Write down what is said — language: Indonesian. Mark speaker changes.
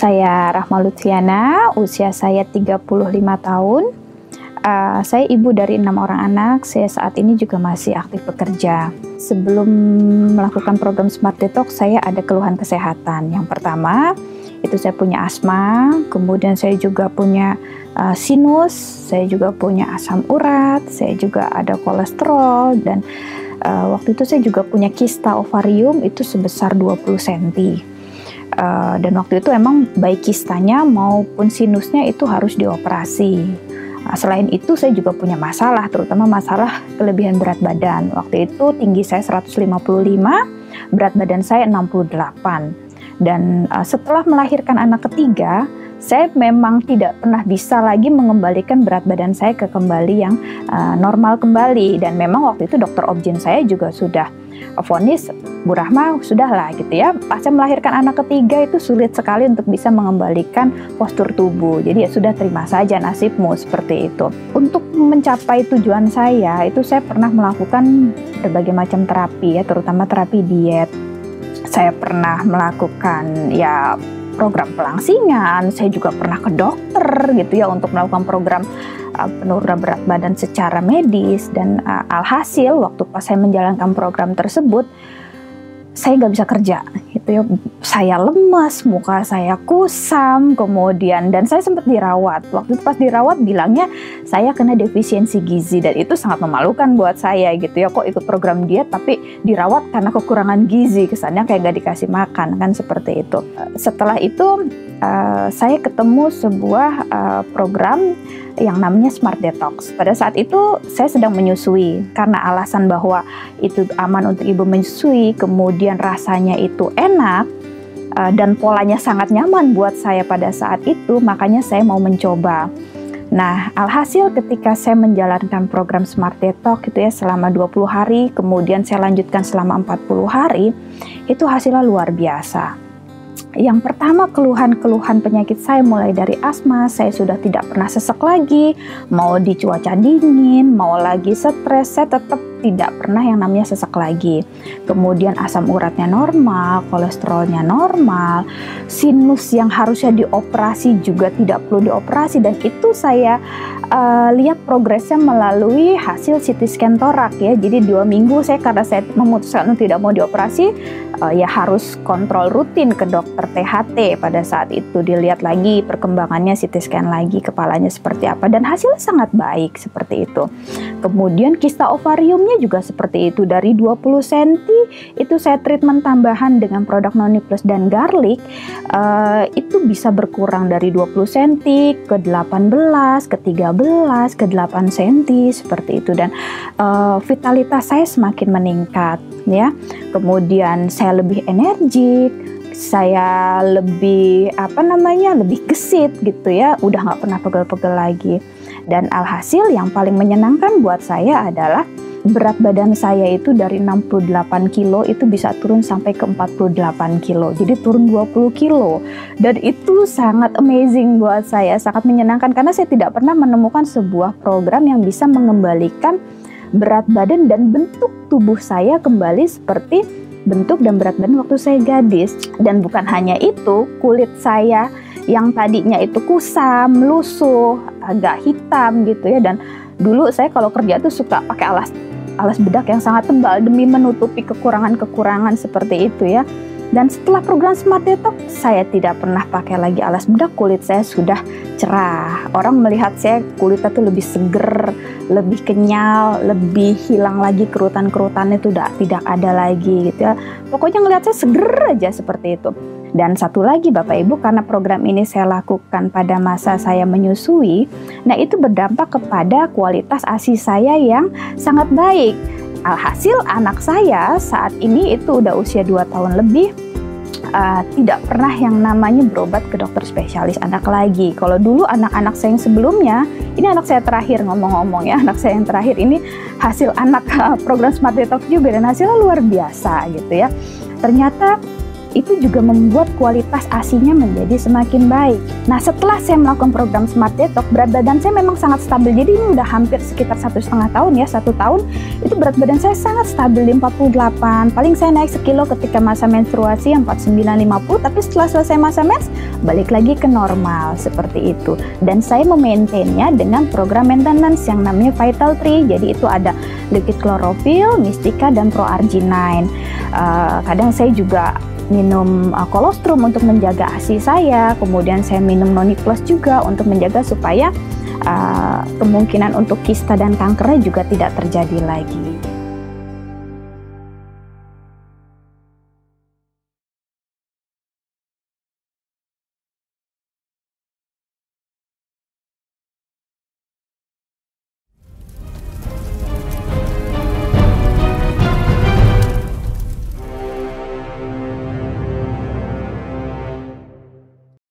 Speaker 1: Saya Rahma Lutfiana, usia saya 35 tahun. Saya ibu dari 6 orang anak. Saya saat ini juga masih aktif bekerja. Sebelum melakukan program Smart Detox, saya ada keluhan kesehatan. Yang pertama, itu saya punya asma, kemudian saya juga punya sinus, saya juga punya asam urat, saya juga ada kolesterol, dan waktu itu saya juga punya kista ovarium itu sebesar 20 cm. Dan waktu itu emang baik kistanya maupun sinusnya itu harus dioperasi. Selain itu saya juga punya masalah, terutama masalah kelebihan berat badan. Waktu itu tinggi saya 155, berat badan saya 68. Dan setelah melahirkan anak ketiga, saya memang tidak pernah bisa lagi mengembalikan berat badan saya ke kembali yang normal kembali. Dan memang waktu itu dokter obgyn saya juga sudah vonis, Bu Rahma, sudahlah gitu ya. Pasca melahirkan anak ketiga itu sulit sekali untuk bisa mengembalikan postur tubuh. Jadi ya sudah, terima saja nasibmu, seperti itu. Untuk mencapai tujuan saya, itu saya pernah melakukan berbagai macam terapi ya, terutama terapi diet. Saya pernah melakukan ya program pelangsingan, saya juga pernah ke dokter gitu ya untuk melakukan program penurunan berat badan secara medis. Dan alhasil waktu pas saya menjalankan program tersebut, saya nggak bisa kerja gitu ya. Saya lemas, muka saya kusam, kemudian dan saya sempat dirawat. Waktu itu pas dirawat bilangnya saya kena defisiensi gizi, dan itu sangat memalukan buat saya gitu ya. Kok ikut program diet tapi dirawat karena kekurangan gizi, kesannya kayak nggak dikasih makan kan, seperti itu. Setelah itu saya ketemu sebuah program yang namanya Smart Detox. Pada saat itu saya sedang menyusui, karena alasan bahwa itu aman untuk ibu menyusui, kemudian rasanya itu enak, dan polanya sangat nyaman buat saya pada saat itu, makanya saya mau mencoba. Nah, alhasil ketika saya menjalankan program Smart Detox itu ya selama 20 hari, kemudian saya lanjutkan selama 40 hari, itu hasilnya luar biasa. Yang pertama, keluhan-keluhan penyakit saya mulai dari asma, saya sudah tidak pernah sesek lagi, mau di cuaca dingin, mau lagi stres, saya tetap tidak pernah yang namanya sesek lagi. Kemudian asam uratnya normal, kolesterolnya normal, sinus yang harusnya dioperasi juga tidak perlu dioperasi, dan itu saya lihat progresnya melalui hasil CT scan torak ya. Jadi 2 minggu saya, karena saya memutuskan untuk tidak mau dioperasi, ya harus kontrol rutin ke dokter THT. Pada saat itu dilihat lagi perkembangannya, CT scan lagi kepalanya seperti apa, dan hasilnya sangat baik seperti itu. Kemudian kista ovariumnya juga seperti itu, dari 20 cm itu saya treatment tambahan dengan produk Noni Plus dan garlic, itu bisa berkurang dari 20 cm ke 18, ke 13, ke 8 cm seperti itu, dan vitalitas saya semakin meningkat ya. Kemudian saya lebih energik, saya lebih lebih gesit gitu ya, udah nggak pernah pegel-pegel lagi. Dan alhasil yang paling menyenangkan buat saya adalah berat badan saya itu dari 68 kilo itu bisa turun sampai ke 48 kilo. Jadi turun 20 kilo. Dan itu sangat amazing buat saya, sangat menyenangkan, karena saya tidak pernah menemukan sebuah program yang bisa mengembalikan berat badan dan bentuk tubuh saya kembali seperti bentuk dan berat badan waktu saya gadis. Dan bukan hanya itu, kulit saya yang tadinya itu kusam, lusuh, agak hitam gitu ya. Dan dulu saya kalau kerja tuh suka pakai alas bedak yang sangat tebal demi menutupi kekurangan-kekurangan seperti itu ya. Dan setelah program Smart Detox, saya tidak pernah pakai lagi alas bedak, kulit saya sudah cerah. Orang melihat saya kulitnya tuh lebih seger, lebih kenyal, lebih hilang lagi kerutan-kerutan itu tidak ada lagi gitu ya. Pokoknya ngelihat saya seger aja seperti itu. Dan satu lagi Bapak Ibu, karena program ini saya lakukan pada masa saya menyusui, nah itu berdampak kepada kualitas ASI saya yang sangat baik. Alhasil anak saya saat ini itu udah usia 2 tahun lebih, tidak pernah yang namanya berobat ke dokter spesialis anak lagi. Kalau dulu anak-anak saya yang sebelumnya, ini anak saya terakhir ngomong-ngomong ya, anak saya yang terakhir ini hasil anak program Smart Detox juga, dan hasilnya luar biasa gitu ya. Ternyata itu juga membuat kualitas ASI-nya menjadi semakin baik. Nah, setelah saya melakukan program Smart Detox, berat badan saya memang sangat stabil. Jadi ini udah hampir sekitar 1,5 tahun ya, 1 tahun itu berat badan saya sangat stabil di 48. Paling saya naik sekilo ketika masa menstruasi yang 49-50, tapi setelah selesai masa mens balik lagi ke normal seperti itu. Dan saya memaintainnya dengan program maintenance yang namanya Vital Tree. Jadi itu ada liquid chlorophyll, Mystica, dan ProArginine. Kadang saya juga minum kolostrum untuk menjaga ASI saya, kemudian saya minum Noni Plus juga untuk menjaga supaya kemungkinan untuk kista dan kankernya juga tidak terjadi lagi.